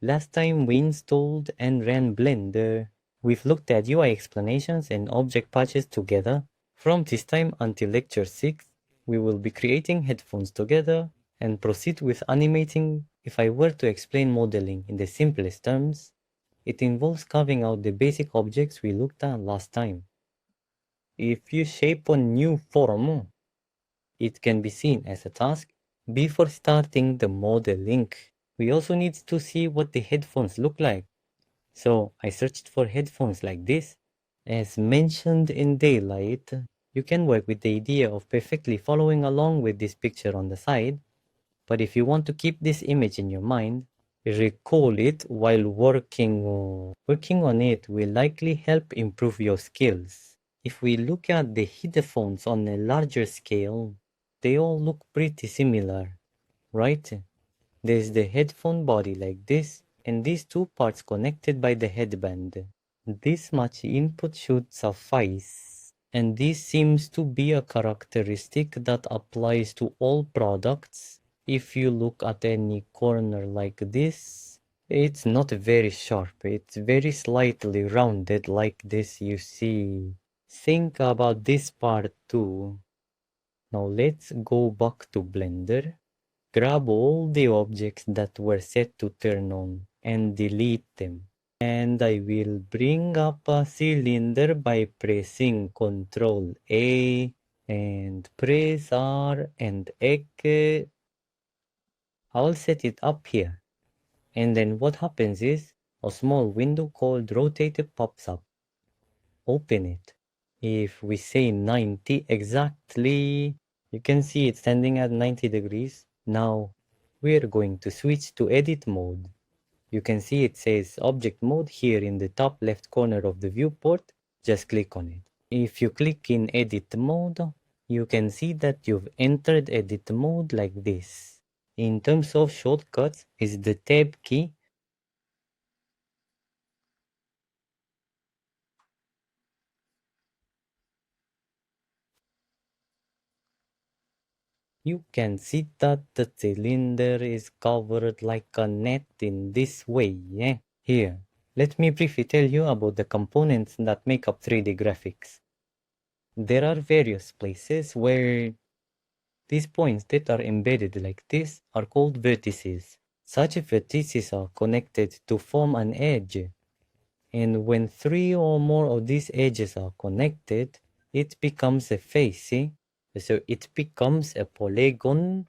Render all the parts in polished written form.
Last time we installed and ran Blender. We've looked at UI explanations and object patches together. From this time until lecture 6, we will be creating headphones together and proceed with animating. If I were to explain modeling in the simplest terms, it involves carving out the basic objects we looked at last time. If you shape a new form, it can be seen as a task before starting the modeling. We also need to see what the headphones look like. So I searched for headphones like this. As mentioned in Daylight, you can work with the idea of perfectly following along with this picture on the side, but if you want to keep this image in your mind, recall it while working. Working on it will likely help improve your skills. If we look at the headphones on a larger scale, they all look pretty similar, right? There's the headphone body like this, and these two parts connected by the headband. This much input should suffice. And this seems to be a characteristic that applies to all products. If you look at any corner like this, it's not very sharp, it's very slightly rounded like this, you see. Think about this part too. Now let's go back to Blender. Grab all the objects that were set to turn on and delete them. And I will bring up a cylinder by pressing Ctrl A and press R and X. I'll set it up here. And then what happens is a small window called rotated pops up. Open it. If we say 90 exactly, you can see it standing at 90 degrees. Now we're going to switch to edit mode. You can see it says object mode here in the top left corner of the viewport. Just click on it. If you click in edit mode, you can see that you've entered edit mode like this. In terms of shortcuts, is the tab key. You can see that the cylinder is covered like a net in this way. Here, let me briefly tell you about the components that make up 3D graphics. There are various places where these points that are embedded like this are called vertices. Such vertices are connected to form an edge. And when 3 or more of these edges are connected, it becomes a face, see? So it becomes a polygon.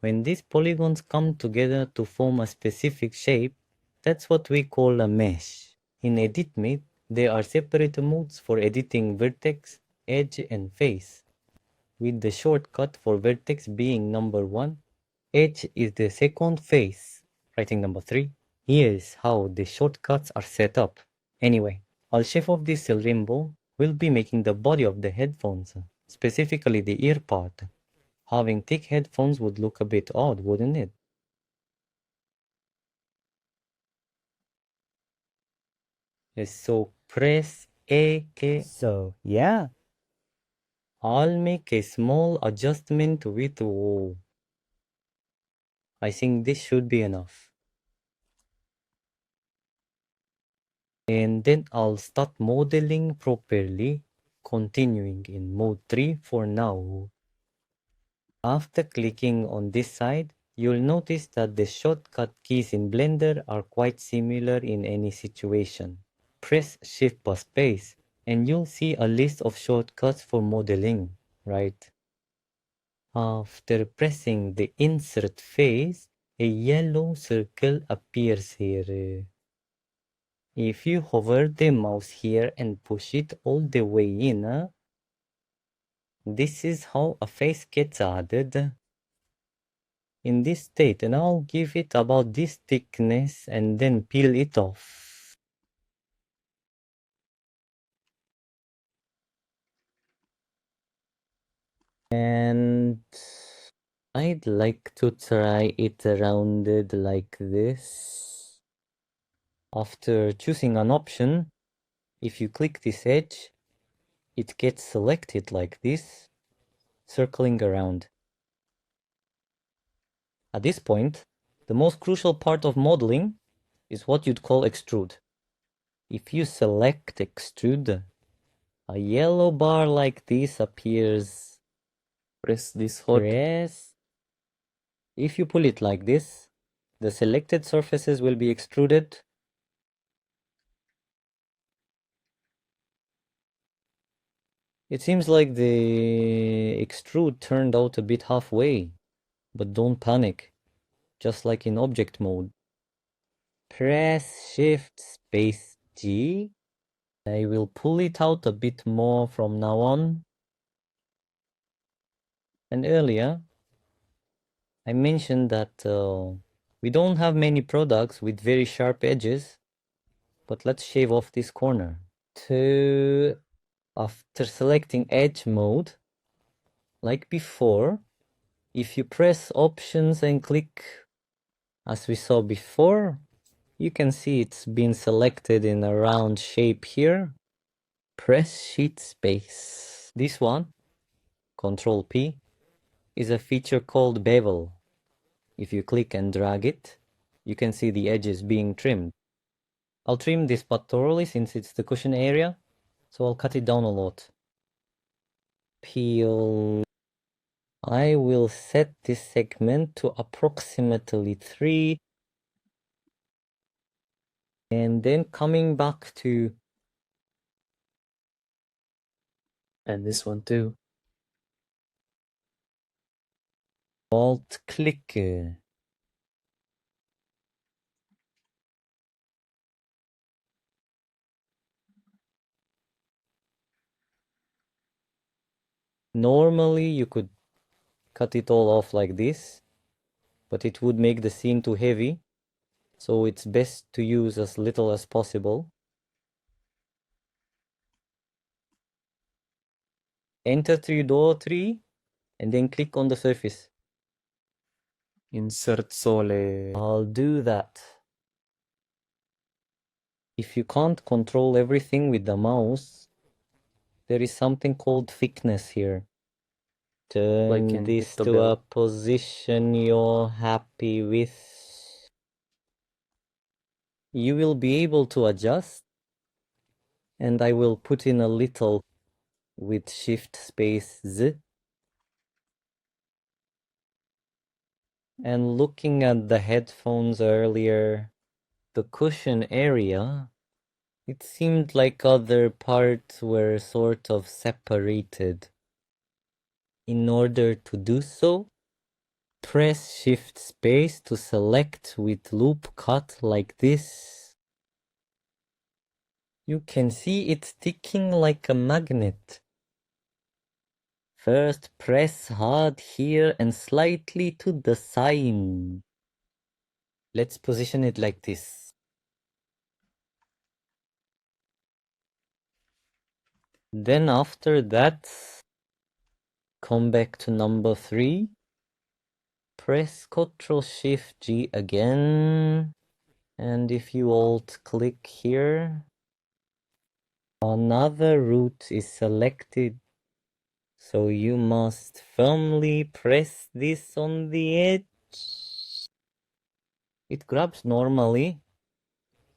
When these polygons come together to form a specific shape, that's what we call a mesh. In Edit Mode, there are separate modes for editing vertex, edge, and face, with the shortcut for vertex being number 1, edge is the second face, writing number 3. Here's how the shortcuts are set up. Anyway, I'll shave off this rainbow. We'll be making the body of the headphones, specifically the ear part. Having thick headphones would look a bit odd, wouldn't it? So press A. So, yeah. I'll make a small adjustment with O. I think this should be enough. And then I'll start modeling properly, continuing in mode 3 for now. After clicking on this side, you'll notice that the shortcut keys in Blender are quite similar in any situation. Press Shift plus Space and you'll see a list of shortcuts for modeling, right? After pressing the Insert phase, a yellow circle appears here. If you hover the mouse here and push it all the way in, this is how a face gets added. In this state, and I'll give it about this thickness and then peel it off. And I'd like to try it rounded like this. After choosing an option, if you click this edge, it gets selected like this, circling around. At this point, The most crucial part of modeling is what you'd call extrude. If you select extrude, a yellow bar like this appears. Press this hot. Press. If you pull it like this, the selected surfaces will be extruded. It seems like the extrude turned out a bit halfway, but don't panic, just like in object mode. Press Shift Space G. I will pull it out a bit more from now on. And earlier, I mentioned that we don't have many products with very sharp edges, but let's shave off this corner. After selecting edge mode, like before, if you press options and click as we saw before, you can see it's been selected in a round shape here. Press Shift Space. This one, Control P, is a feature called bevel. If you click and drag it, you can see the edges being trimmed. I'll trim this part thoroughly since it's the cushion area, so I'll cut it down a lot. Peel. I will set this segment to approximately 3, and then coming back to... And this one too. Alt click. Normally you could cut it all off like this, but it would make the scene too heavy, so it's best to use as little as possible. Enter through door 3 and then click on the surface. Insert sole. I'll do that. If you can't control everything with the mouse, there is something called thickness here. Turn this to a position you're happy with. You will be able to adjust, and I will put in a little with Shift Space Z. And looking at the headphones earlier, the cushion area, it seemed like other parts were sort of separated. In order to do so, press Shift Space to select with loop cut like this. You can see it sticking like a magnet. First press hard here and slightly to the side. Let's position it like this. Then after that, come back to number 3. Press Ctrl Shift G again. And if you alt click here, another route is selected. So you must firmly press this on the edge. It grabs normally.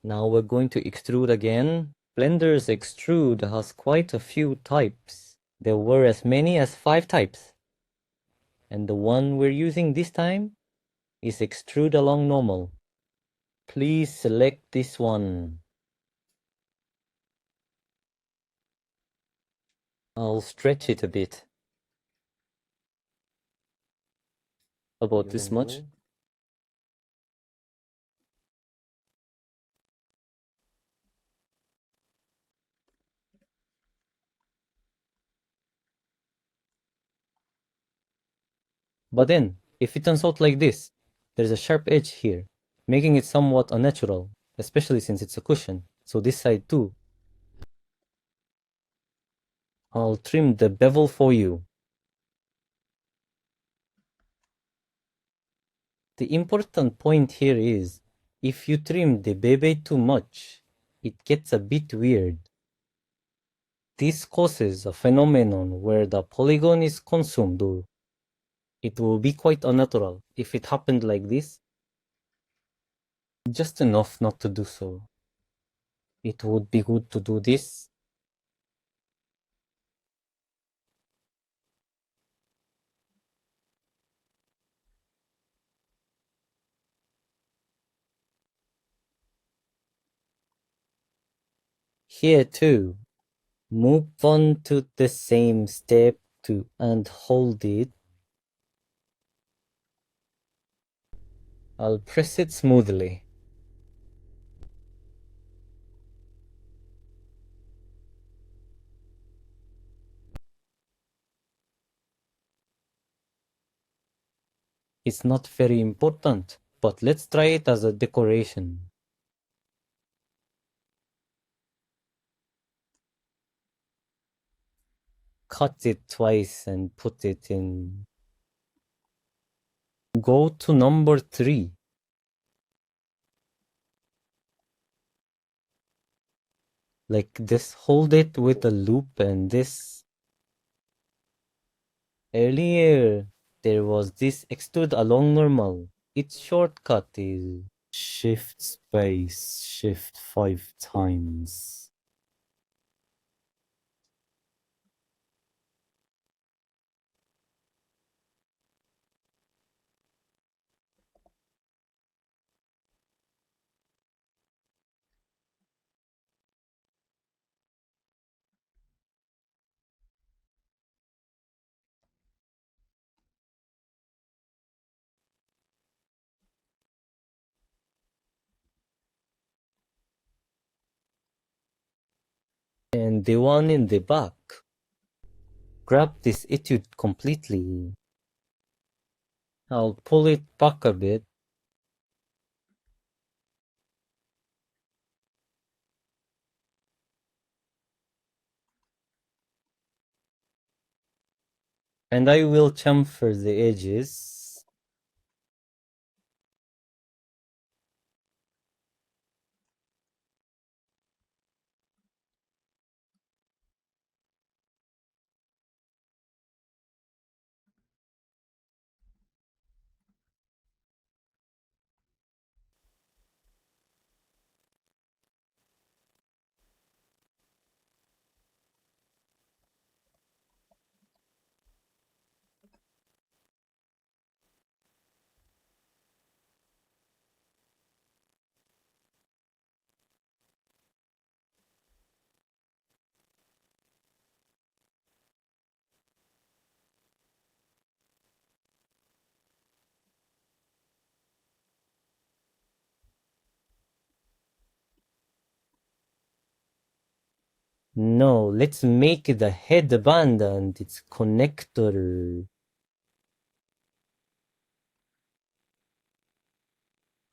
Now we're going to extrude again. Blender's extrude has quite a few types. There were as many as 5 types. And the one we're using this time is extrude along normal. Please select this one. I'll stretch it a bit. About this much. But then, if it turns out like this, there's a sharp edge here, making it somewhat unnatural, especially since it's a cushion. So this side too. I'll trim the bevel for you. The important point here is, if you trim the bebe too much, it gets a bit weird. This causes a phenomenon where the polygon is consumed. It will be quite unnatural if it happened like this. Just enough not to do so. It would be good to do this. Here too. Move on to the same step to and hold it. I'll press it smoothly. It's not very important, but let's try it as a decoration. Cut it twice and put it in. Go to number 3. Like this, hold it with a loop and this. Earlier, there was this extrude along normal. Its shortcut is shift space, shift 5 times. And the one in the back. Grab this etude completely. I'll pull it back a bit. And I will chamfer the edges. No, let's make the headband and its connector.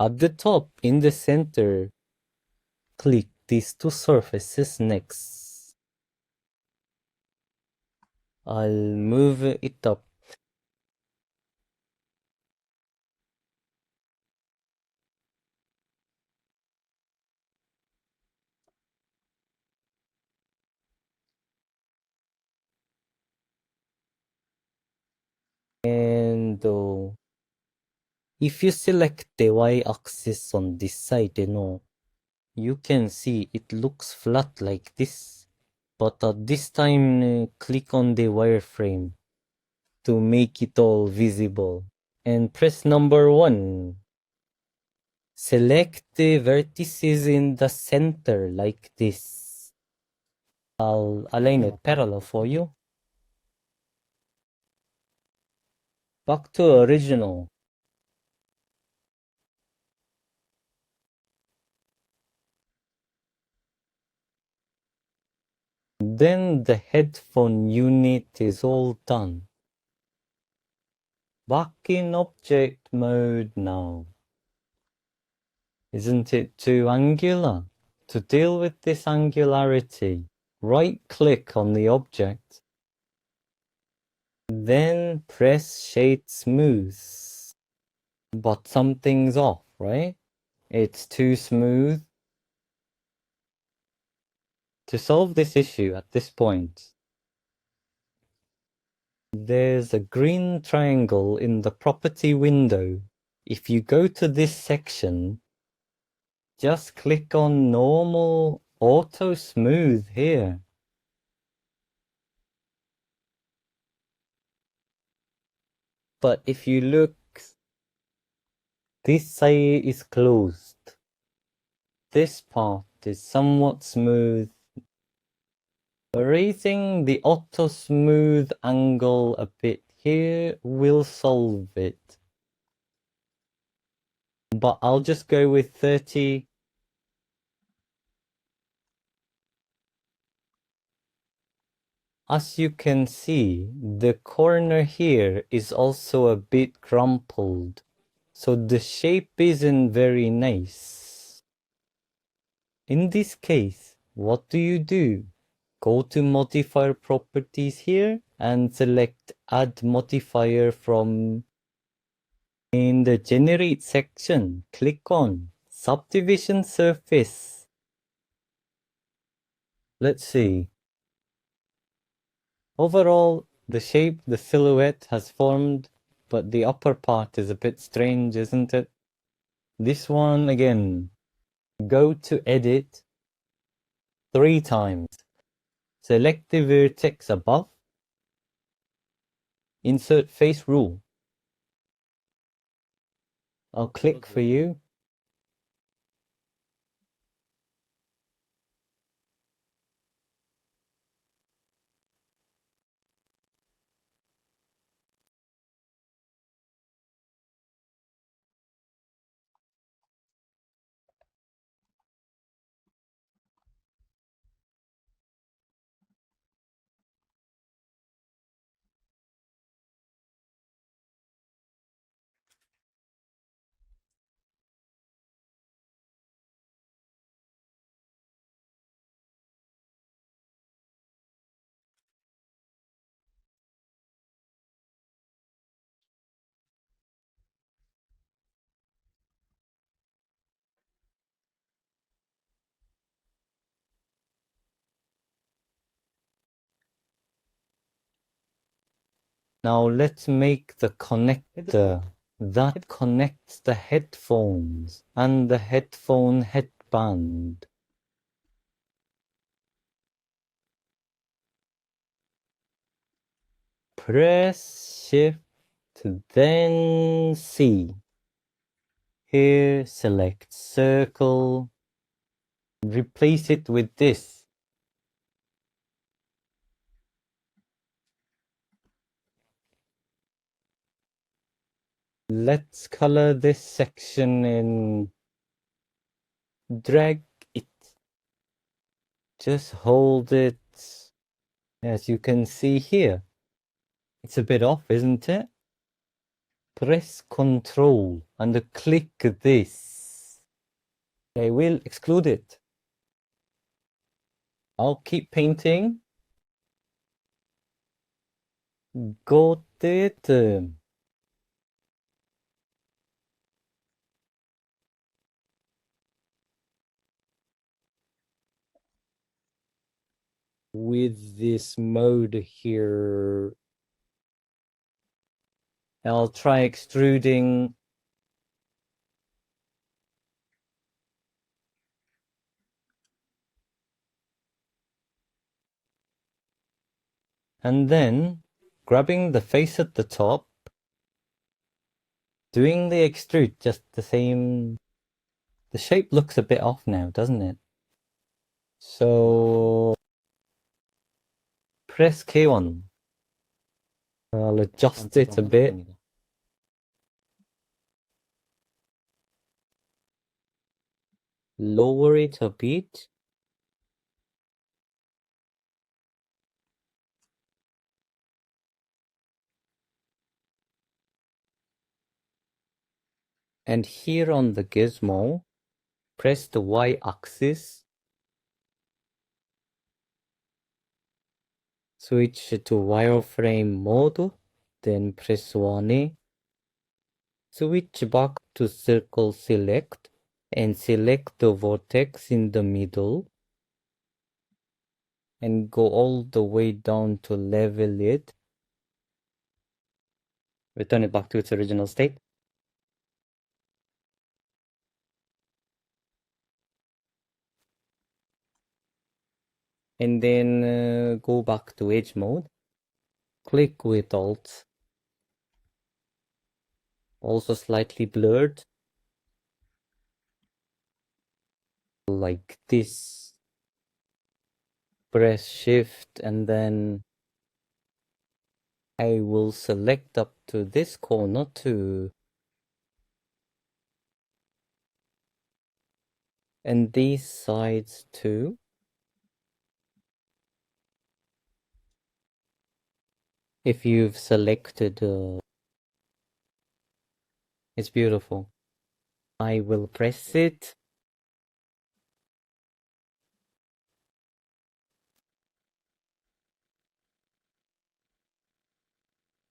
At the top, in the center, click these two surfaces next. I'll move it up. And if you select the y-axis on this side, you can see it looks flat like this. But at this time, click on the wireframe to make it all visible. And press number 1. Select the vertices in the center like this. I'll align it parallel for you. Back to original. Then the headphone unit is all done. Back in object mode now. Isn't it too angular? To deal with this angularity, right-click on the object. Then press Shade Smooth. But something's off, right? It's too smooth. To solve this issue at this point, there's a green triangle in the property window. If you go to this section, just click on normal auto smooth here. But if you look, this side is closed. This part is somewhat smooth. Raising the auto smooth angle a bit here will solve it. But I'll just go with 30. As you can see, the corner here is also a bit crumpled, so the shape isn't very nice. In this case, what do? Go to modifier properties here and select add modifier from in the generate section. Click on subdivision surface. Let's see. Overall, the shape, the silhouette has formed, but the upper part is a bit strange, isn't it? This one again. Go to edit 3 times. Select the vertex above. Insert face rule. I'll click for you. Now let's make the connector that connects the headphones and the headphone headband. Press Shift, then C. Here, select circle. Replace it with this. Let's color this section in. Drag it. Just hold it. As you can see here. It's a bit off, isn't it? Press Ctrl and click this. I will exclude it. I'll keep painting. Got it. With this mode here, I'll try extruding. And then grabbing the face at the top, doing the extrude just the same. The shape looks a bit off now, doesn't it? So press K1. I'll adjust it a bit. Lower it a bit. And here on the gizmo, press the Y-axis. Switch to wireframe mode, then press 1A. Switch back to circle select and select the vertex in the middle. And go all the way down to level it. Return it back to its original state. and then go back to edge mode. Click with Alt. Also slightly blurred. Like this. Press Shift and then I will select up to this corner too. And these sides too. If you've selected, it's beautiful. I will press it.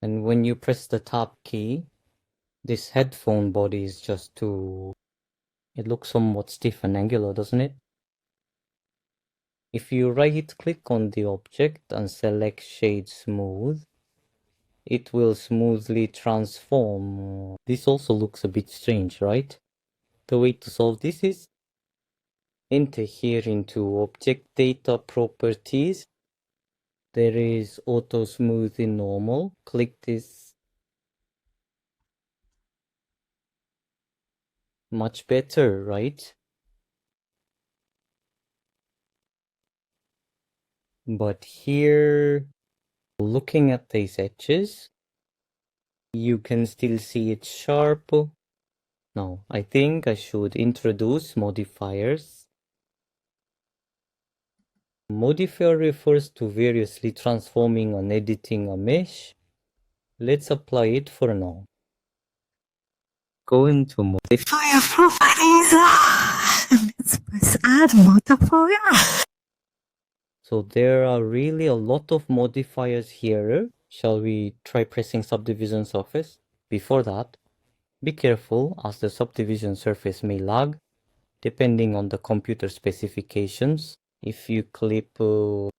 And when you press the Tab key, this headphone body is just too... It looks somewhat stiff and angular, doesn't it? If you right-click on the object and select Shade Smooth, it will smoothly transform. This also looks a bit strange, right? The way to solve this is enter here into Object Data Properties. There is Auto Smooth in Normal. Click this. Much better, right? But here, looking at these edges, you can still see it sharp. Now, I think I should introduce modifiers. Modifier refers to variously transforming and editing a mesh. Let's apply it for now. Go into modifier properties. Let's press add modifier. So there are really a lot of modifiers here. Shall we try pressing subdivision surface? Before that, be careful as the subdivision surface may lag depending on the computer specifications. If you clip, you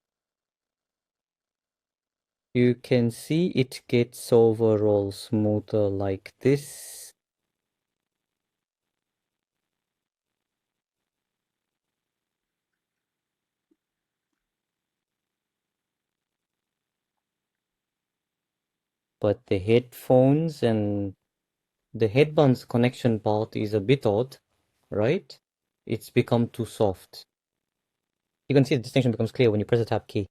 can see it gets overall smoother like this. But the headphones and the headbands connection part is a bit odd, right? It's become too soft. You can see the distinction becomes clear when you press the tab key.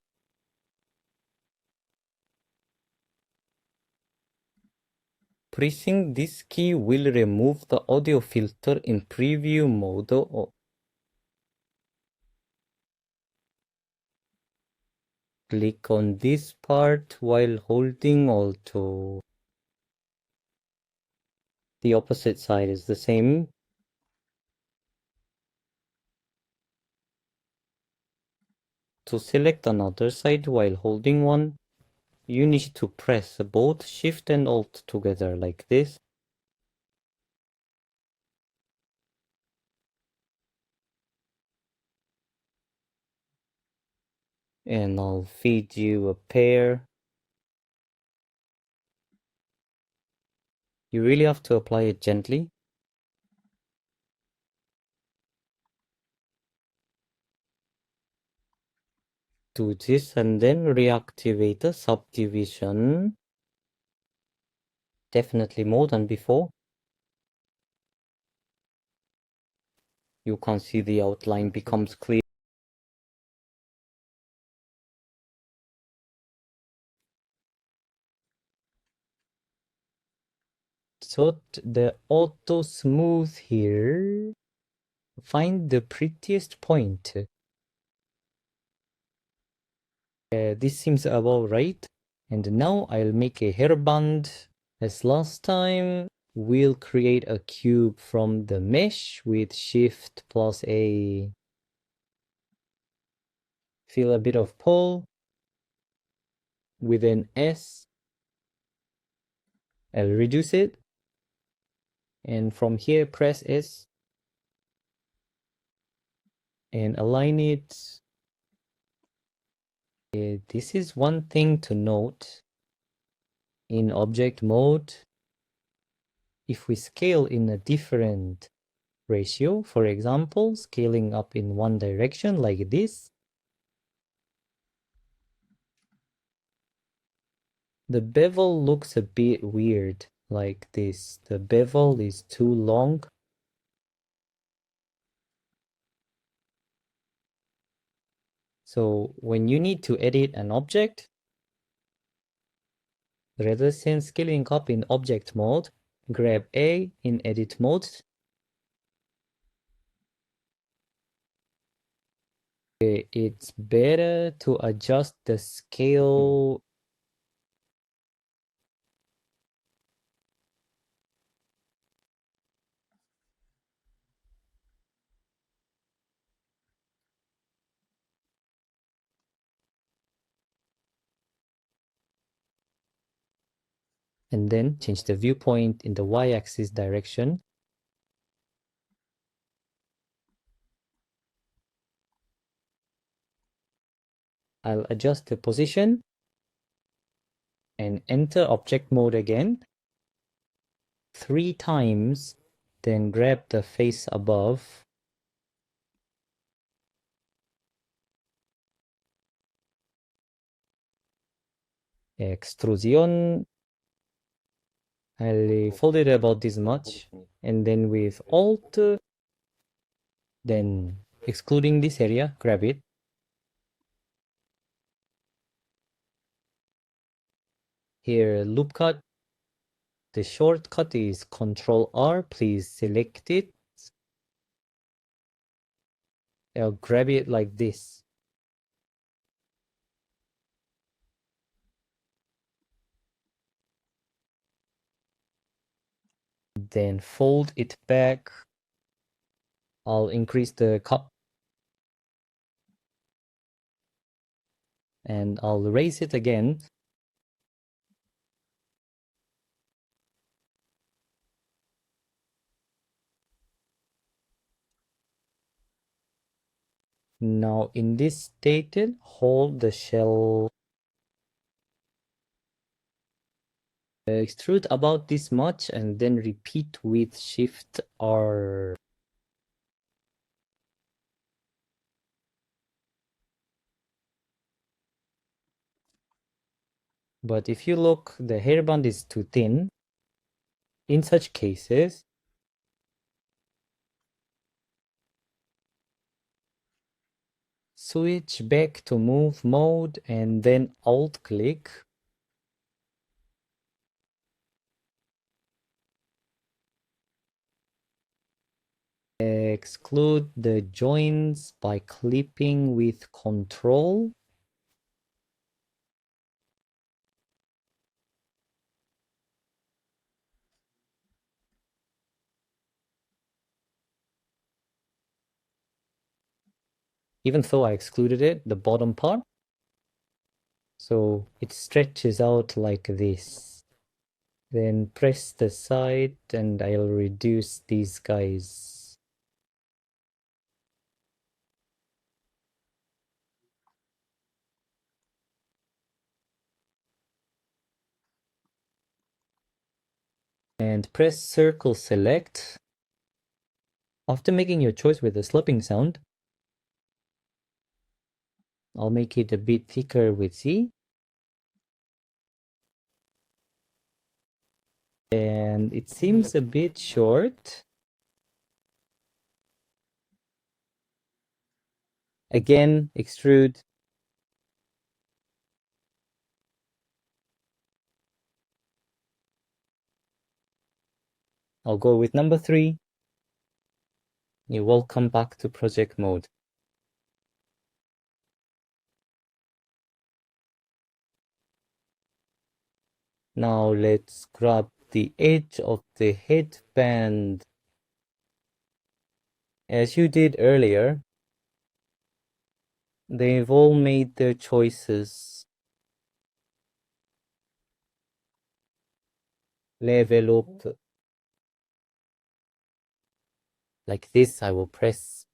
Pressing this key will remove the audio filter in preview mode. Click on this part while holding Alt. The opposite side is the same. To select another side while holding one, you need to press both Shift and Alt together like this. And I'll feed you a pair. You really have to apply it gently. Do this and then reactivate the subdivision. Definitely more than before. You can see the outline becomes clear. So the auto smooth here. Find the prettiest point. This seems about right. And now I'll make a hairband. As last time, we'll create a cube from the mesh with Shift plus A. Feel a bit of pull with an S. I'll reduce it. And from here, press S. And align it. This is one thing to note. In object mode, if we scale in a different ratio, for example, scaling up in one direction like this, The bevel looks a bit weird, like this. The bevel is too long. So when you need to edit an object, rather than scaling up in object mode, grab A in edit mode. It's better to adjust the scale. And then change the viewpoint in the y-axis direction. I'll adjust the position and enter object mode again 3 times, then grab the face above. Extrusion. I'll fold it about this much, and then with Alt, then excluding this area, grab it. Here, loop cut. The shortcut is Control R. Please select it. I'll grab it like this. Then fold it back. I'll increase the cut. And I'll raise it again. Now in this stated, hold the shell. Extrude about this much and then repeat with Shift R. But if you look, the hairband is too thin. In such cases, switch back to move mode and then alt click. Exclude the joints by clipping with Control. Even though I excluded it, the bottom part. So it stretches out like this. Then press the side and I'll reduce these guys. And press circle select. After making your choice with the slapping sound, I'll make it a bit thicker with Z. And it seems a bit short. Again, extrude. I'll go with number 3. You're welcome back to project mode. Now let's grab the edge of the headband. As you did earlier, they've all made their choices. Level up. Like this, I will press.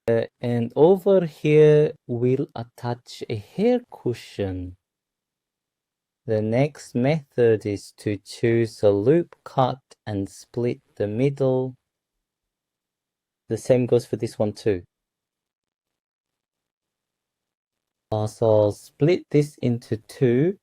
And over here, we'll attach a hair cushion. The next method is to choose a loop cut and split the middle. The same goes for this one too. So I'll split this into two.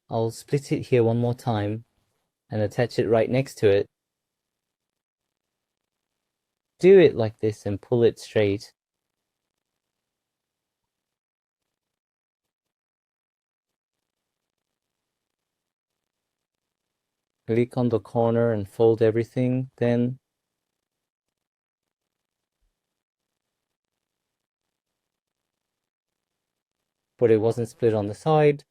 I'll split it here one more time and attach it right next to it. Do it like this and pull it straight. Click on the corner and fold everything, then but it wasn't split on the side.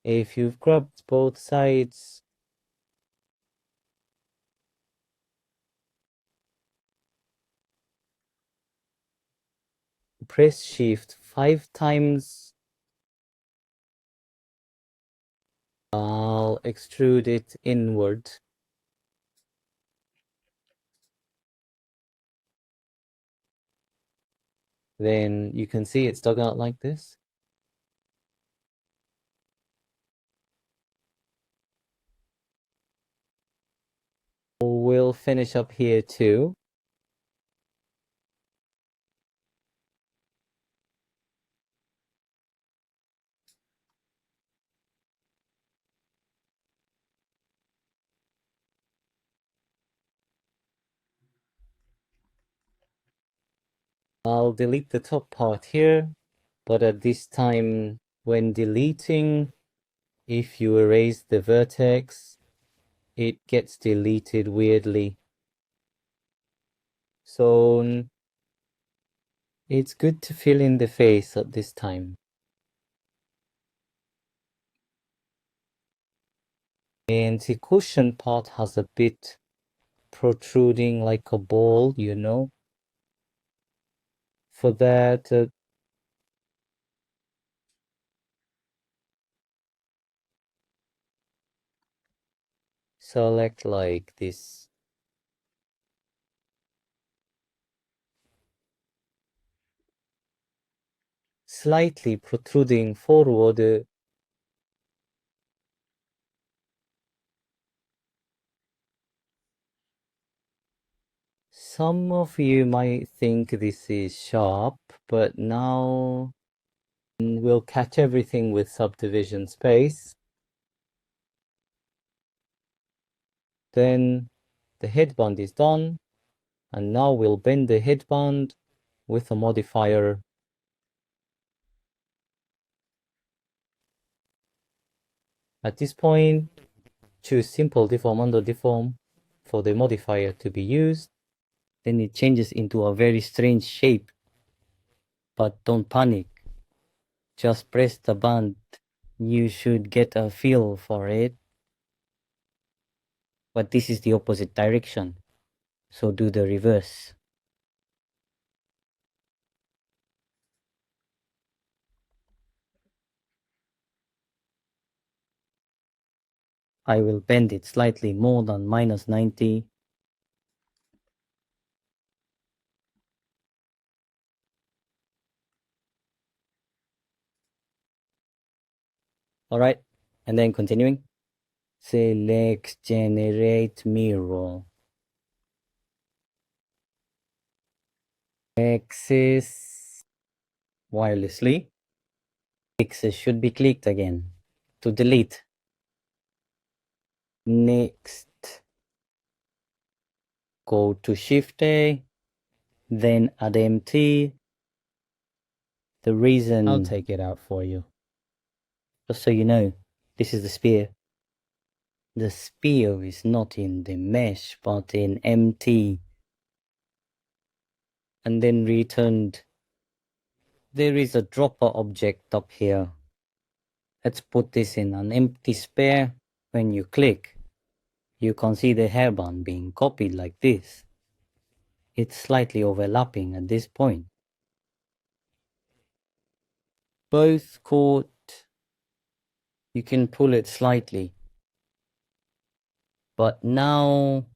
If you've grabbed both sides, press Shift 5 times. I'll extrude it inward. Then you can see it's dug out like this. We'll finish up here too. I'll delete the top part here, but at this time, when deleting, if you erase the vertex, it gets deleted weirdly. So it's good to fill in the face at this time. And the cushion part has a bit protruding like a ball, you know. For that, select like this. Slightly protruding forward. Some of you might think this is sharp, but now we'll catch everything with subdivision space. Then the headband is done, and now we'll bend the headband with a modifier. At this point, choose simple deform under deform for the modifier to be used. Then it changes into a very strange shape. But don't panic. Just press the band. You should get a feel for it. But this is the opposite direction. So do the reverse. I will bend it slightly more than -90. Alright, and then continuing. Select generate mirror. Access wirelessly. Access should be clicked again to delete. Next, go to Shift A, then add empty. The reason I'll take it out for you. Just so you know, this is the spear. The spear is not in the mesh, but in empty. And then returned. There is a dropper object up here. Let's put this in an empty sphere. When you click, you can see the hairband being copied like this. It's slightly overlapping at this point. Both caught. You can pull it slightly. But now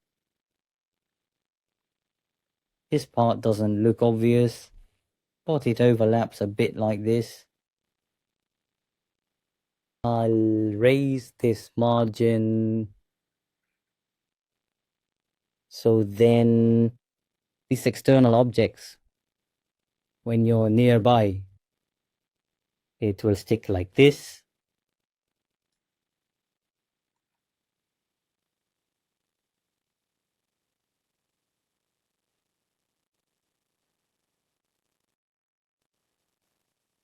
this part doesn't look obvious, but it overlaps a bit like this. I'll raise this margin so then these external objects, when you're nearby, it will stick like this.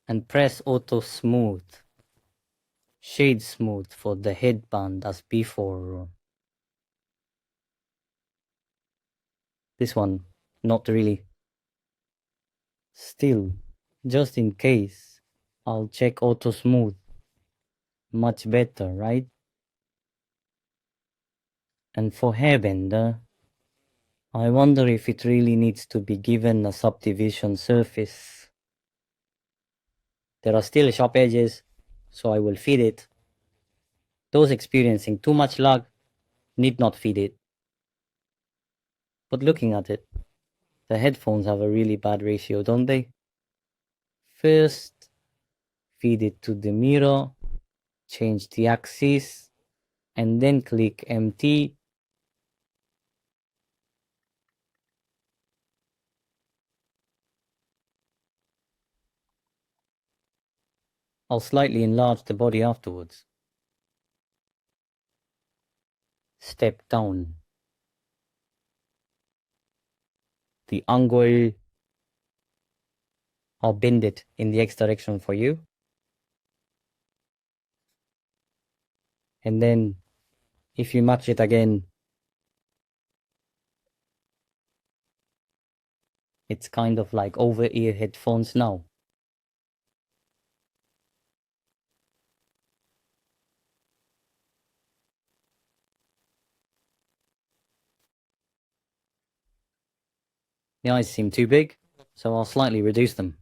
And press auto smooth, shade smooth for the headband as before. This one, not really. Still, just in case, I'll check auto smooth. Much better, right? And for hairbender, I wonder if it really needs to be given a subdivision surface. There are still sharp edges, so I will feed it. Those experiencing too much lag need not feed it. But looking at it, the headphones have a really bad ratio, don't they? First, feed it to the mirror, change the axis, and then click MT. I'll slightly enlarge the body afterwards. Step down. The angle, I'll bend it in the X direction for you. And then, if you match it again, it's kind of like over-ear headphones now. The eyes seem too big, so I'll slightly reduce them.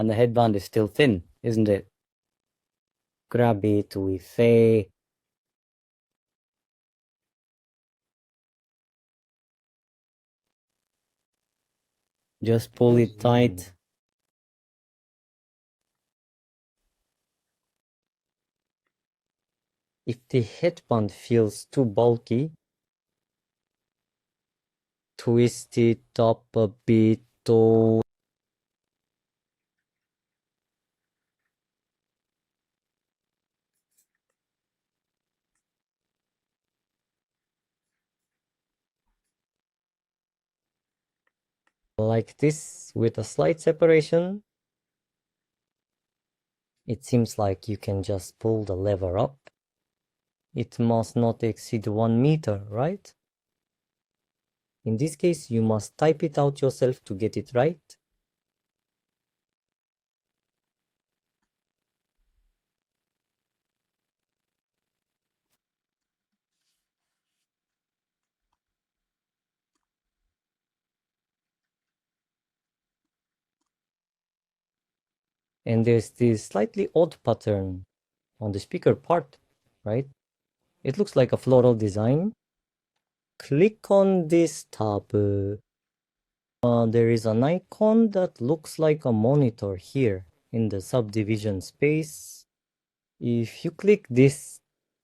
And the headband is still thin, isn't it? Grab it with a... Just pull it tight. If the headband feels too bulky, twist it up a bit or... like this with a slight separation. It seems like you can just pull the lever up. It must not exceed 1 meter, right? In this case, you must type it out yourself to get it right. And there's this slightly odd pattern on the speaker part, right? It looks like a floral design. Click on this tab. There is an icon that looks like a monitor here in the subdivision space. If you click this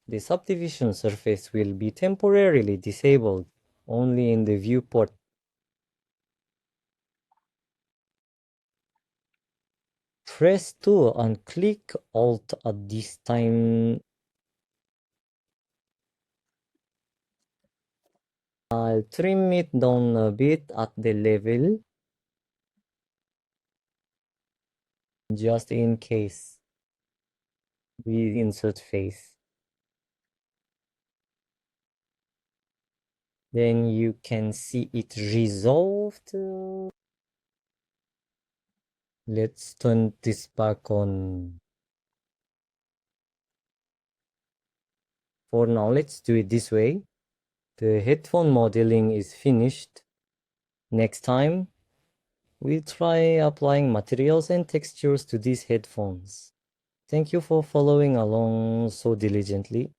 The subdivision surface will be temporarily disabled only in the viewport. Press 2 and click Alt at this time. I'll trim it down a bit at the level, just in case we insert face. Then you can see it resolved. Let's turn this back on. For now, let's do it this way. The headphone modeling is finished. Next time, we'll try applying materials and textures to these headphones. Thank you for following along so diligently.